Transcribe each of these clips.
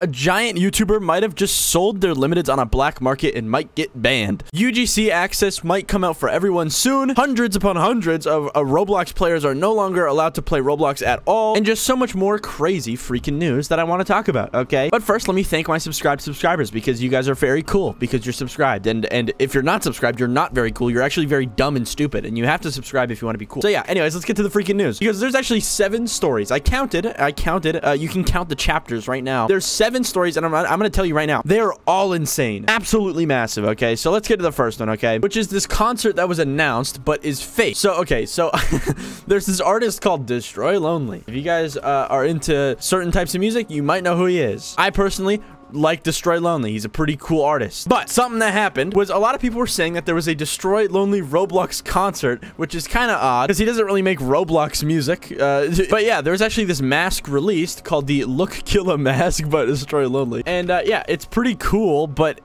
A giant YouTuber might have just sold their limiteds on a black market and might get banned. UGC access might come out for everyone soon. Hundreds upon hundreds of Roblox players are no longer allowed to play Roblox at all. And just so much more crazy freaking news that I want to talk about, okay? But first, let me thank my subscribed subscribers because you guys are very cool because you're subscribed. And if you're not subscribed, you're not very cool. You're actually very dumb and stupid. And you have to subscribe if you want to be cool. So yeah, anyways, let's get to the freaking news. Because there's actually 7 stories. I counted. You can count the chapters right now. There's 7 stories, and I'm going to tell you right now, they are all insane. Absolutely massive, okay? So let's get to the first one, okay? Which is this concert that was announced, but is fake. So, okay, so there's this artist called Destroy Lonely. If you guys are into certain types of music, you might know who he is. I personally like Destroy Lonely. He's a pretty cool artist. But something that happened was a lot of people were saying that there was a Destroy Lonely Roblox concert, which is kind of odd because he doesn't really make Roblox music. But yeah, there was actually this mask released called the Look Killa Mask by Destroy Lonely. And yeah, it's pretty cool, but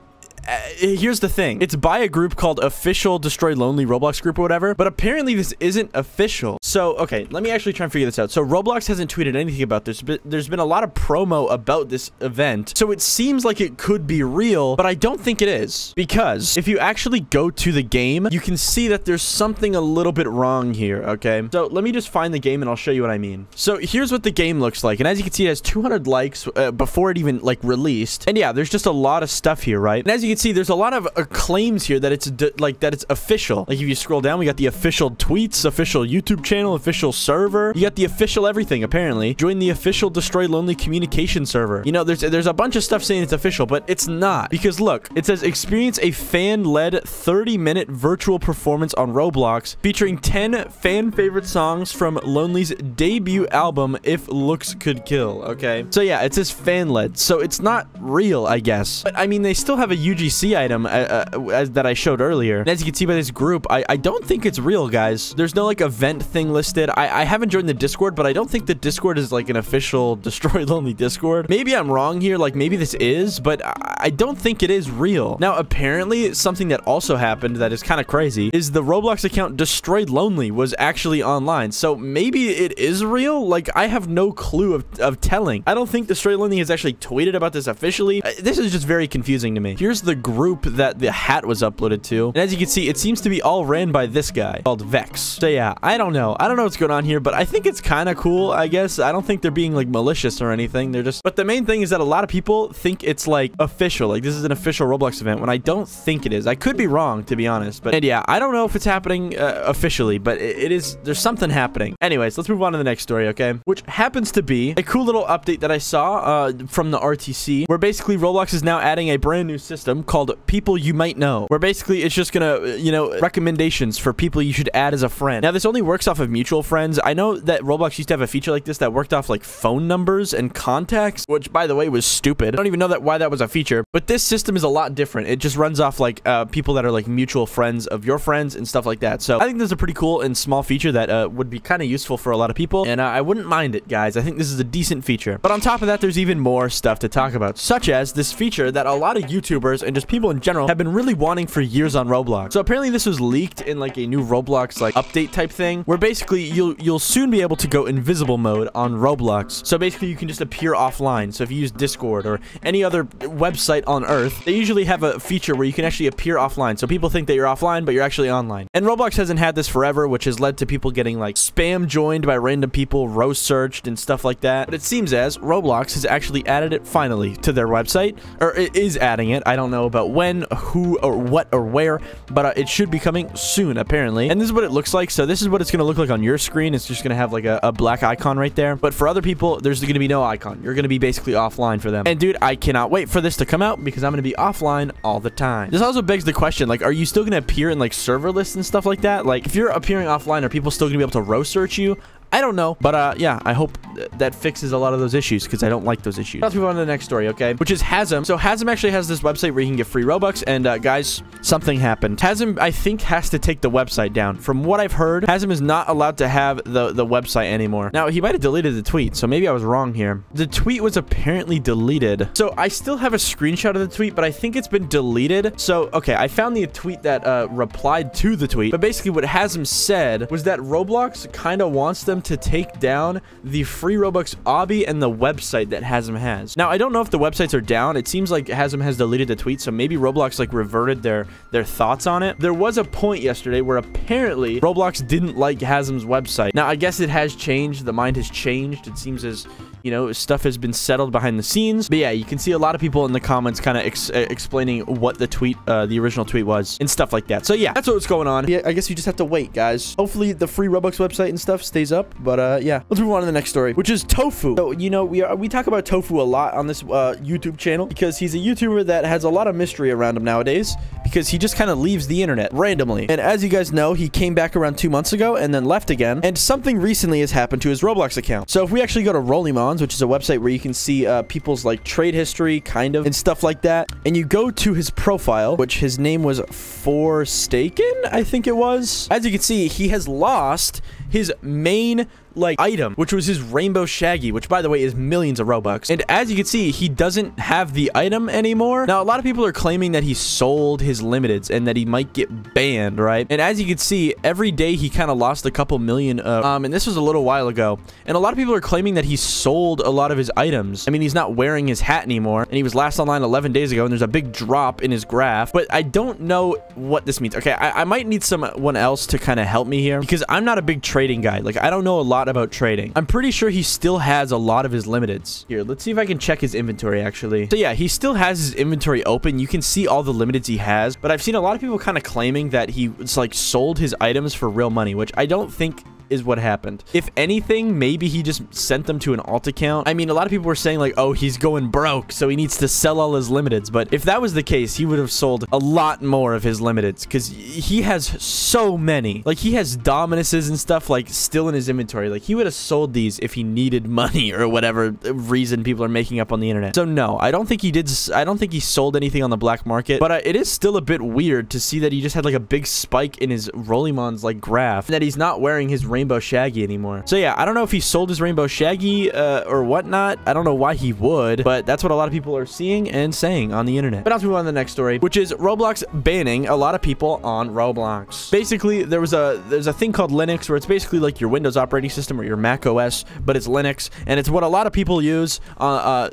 here's the thing. It's by a group called Official Destroy Lonely Roblox Group or whatever, but apparently this isn't official. So, okay, let me actually try and figure this out. So Roblox hasn't tweeted anything about this, but there's been a lot of promo about this event. So it seems like it could be real, but I don't think it is. Because if you actually go to the game, you can see that there's something a little bit wrong here, okay? So let me just find the game and I'll show you what I mean. So here's what the game looks like. And as you can see, it has 200 likes before it even like released. And yeah, there's just a lot of stuff here, right? And as you can see, there's a lot of claims here that it's official. Like if you scroll down, we got the official tweets, official YouTube channel, official server. You got the official everything, apparently. Join the official Destroy Lonely communication server. You know, there's a bunch of stuff saying it's official, but it's not. Because look, it says experience a fan-led 30-minute virtual performance on Roblox featuring 10 fan favorite songs from Lonely's debut album, If Looks Could Kill, okay? So yeah, it says fan-led, so it's not real, I guess. But I mean, they still have a UGC item as that I showed earlier. And as you can see by this group, I don't think it's real, guys. There's no like event thing listed. I haven't joined the Discord, but I don't think the Discord is like an official Destroy Lonely Discord. Maybe I'm wrong here, like maybe this is, but I don't think it is real. Now, apparently something that also happened that is kind of crazy is the Roblox account Destroyed Lonely was actually online. So maybe it is real. Like I have no clue of telling. I don't think Destroy Lonely has actually tweeted about this officially. This is just very confusing to me. Here's the group that the hat was uploaded to, and as you can see, it seems to be all ran by this guy called Vex. So yeah, I don't know what's going on here, but I think it's kind of cool, I guess. I don't think they're being like malicious or anything. They're just, but the main thing is that a lot of people think it's like official, like this is an official Roblox event, when I don't think it is. I could be wrong, to be honest, but and yeah, I don't know if it's happening officially, but it is. There's something happening. Anyways, let's move on to the next story, okay? Which happens to be a cool little update that I saw from the RTC, where basically Roblox is now adding a brand new system called People You Might Know, where basically it's just gonna, you know, recommendations for people you should add as a friend. Now, this only works off of mutual friends. I know that Roblox used to have a feature like this that worked off like phone numbers and contacts, which by the way was stupid. I don't even know why that was a feature, but this system is a lot different. It just runs off like people that are like mutual friends of your friends and stuff like that. So I think this is a pretty cool and small feature that would be kind of useful for a lot of people, and I wouldn't mind it, guys. I think this is a decent feature. But on top of that, there's even more stuff to talk about, such as this feature that a lot of YouTubers and just people in general have been really wanting for years on Roblox. So apparently this was leaked in like a new Roblox like update type thing, where basically you'll soon be able to go invisible mode on Roblox. So basically you can just appear offline. So if you use Discord or any other website on Earth, they usually have a feature where you can actually appear offline. So people think that you're offline, but you're actually online. And Roblox hasn't had this forever, which has led to people getting like spam joined by random people, roast searched and stuff like that. But it seems as Roblox has actually added it finally to their website, or it is adding it. I don't know about when, who, or what, or where, but it should be coming soon, apparently. And this is what it looks like. So this is what it's going to look like on your screen. It's just going to have like a black icon right there. But for other people, there's going to be no icon. You're going to be basically offline for them. And dude, I cannot wait for this to come out because I'm going to be offline all the time. This also begs the question, like, are you still going to appear in like server lists and stuff like that? Like, if you're appearing offline, are people still going to be able to roast search you? I don't know, but yeah, I hope that fixes a lot of those issues because I don't like those issues. Let's move on to the next story, okay? Which is Hazems. So Hazems actually has this website where you can get free Robux, and guys, something happened. Hazems, I think, has to take the website down. From what I've heard, Hazems is not allowed to have the website anymore. Now, he might have deleted the tweet, so maybe I was wrong here. The tweet was apparently deleted. So I still have a screenshot of the tweet, but I think it's been deleted. So, okay, I found the tweet that replied to the tweet, but basically what Hazems said was that Roblox kind of wants them them to take down the free Robux obby and the website that Hazem has. Now, I don't know if the websites are down. It seems like Hazem has deleted the tweet, so maybe Roblox like reverted their thoughts on it. There was a point yesterday where apparently Roblox didn't like Hazem's website. Now, I guess it has changed. The mind has changed. It seems as, you know, stuff has been settled behind the scenes. But yeah, you can see a lot of people in the comments kind of explaining what the tweet, the original tweet was and stuff like that. So yeah, that's what's going on. Yeah, I guess you just have to wait, guys. Hopefully the free Robux website and stuff stays up. But yeah, let's move on to the next story, which is Tofu. So, you know, we talk about Tofu a lot on this YouTube channel because he's a YouTuber that has a lot of mystery around him nowadays because he just kind of leaves the internet randomly. And as you guys know, he came back around 2 months ago and then left again. And something recently has happened to his Roblox account. So if we actually go to Rollymons, which is a website where you can see people's like trade history kind of and stuff like that, and you go to his profile, which his name was Forsaken, I think it was. As you can see, he has lost his main like item, which was his rainbow shaggy, which by the way is millions of Robux. And as you can see, he doesn't have the item anymore. Now, a lot of people are claiming that he sold his limiteds and that he might get banned, right? And as you can see, every day he kind of lost a couple million and this was a little while ago. And a lot of people are claiming that he sold a lot of his items. I mean, he's not wearing his hat anymore, and he was last online 11 days ago, and there's a big drop in his graph. But I don't know what this means. Okay, I might need someone else to kind of help me here because I'm not a big trading guy. Like, I don't know a lot about trading. I'm pretty sure he still has a lot of his limiteds. Here, let's see if I can check his inventory, actually. So yeah, he still has his inventory open. You can see all the limiteds he has, but I've seen a lot of people kind of claiming that he like sold his items for real money, which I don't think is what happened. If anything, maybe he just sent them to an alt account. I mean, a lot of people were saying like, oh, he's going broke, so he needs to sell all his limiteds. But if that was the case, he would have sold a lot more of his limiteds because he has so many. Like, he has Dominuses and stuff like still in his inventory. Like, he would have sold these if he needed money or whatever reason people are making up on the internet. So no, I don't think he did. I don't think he sold anything on the black market, but it is still a bit weird to see that he just had like a big spike in his Rollymons like graph and that he's not wearing his rainbow shaggy anymore. So yeah, I don't know if he sold his rainbow shaggy or whatnot. I don't know why he would, but that's what a lot of people are seeing and saying on the internet. But I'll move on to the next story, which is Roblox banning a lot of people on Roblox. Basically, there's a thing called Linux where it's basically like your Windows operating system or your Mac OS, but it's Linux, and it's what a lot of people use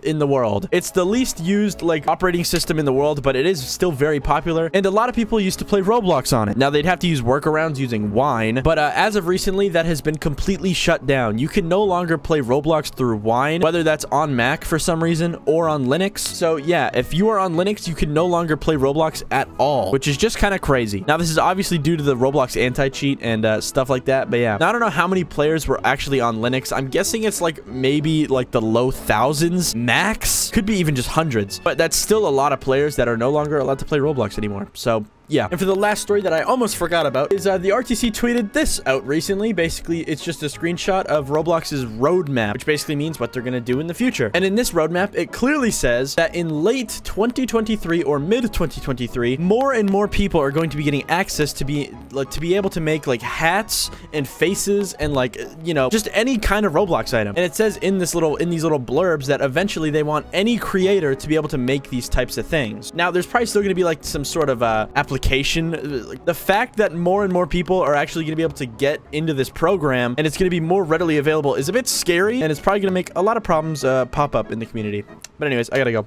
in the world. It's the least used like operating system in the world, but it is still very popular, and a lot of people used to play Roblox on it. Now, they'd have to use workarounds using Wine, but as of recently, that has been completely shut down. You can no longer play Roblox through Wine, whether that's on Mac for some reason or on Linux. So yeah, if you are on Linux, you can no longer play Roblox at all, which is just kind of crazy. Now, this is obviously due to the Roblox anti-cheat and stuff like that, but yeah. Now, I don't know how many players were actually on Linux. I'm guessing it's like maybe like the low thousands max, could be even just hundreds, but that's still a lot of players that are no longer allowed to play Roblox anymore. So yeah. And for the last story that I almost forgot about is the RTC tweeted this out recently. Basically, it's just a screenshot of Roblox's roadmap, which basically means what they're going to do in the future. And in this roadmap, it clearly says that in late 2023 or mid 2023, more and more people are going to be getting access to be able to make like hats and faces and like, you know, just any kind of Roblox item. And it says in these little blurbs that eventually they want any creator to be able to make these types of things. Now, there's probably still going to be like some sort of application. The fact that more and more people are actually going to be able to get into this program and it's going to be more readily available is a bit scary, and it's probably going to make a lot of problems pop up in the community. But anyways, I gotta go.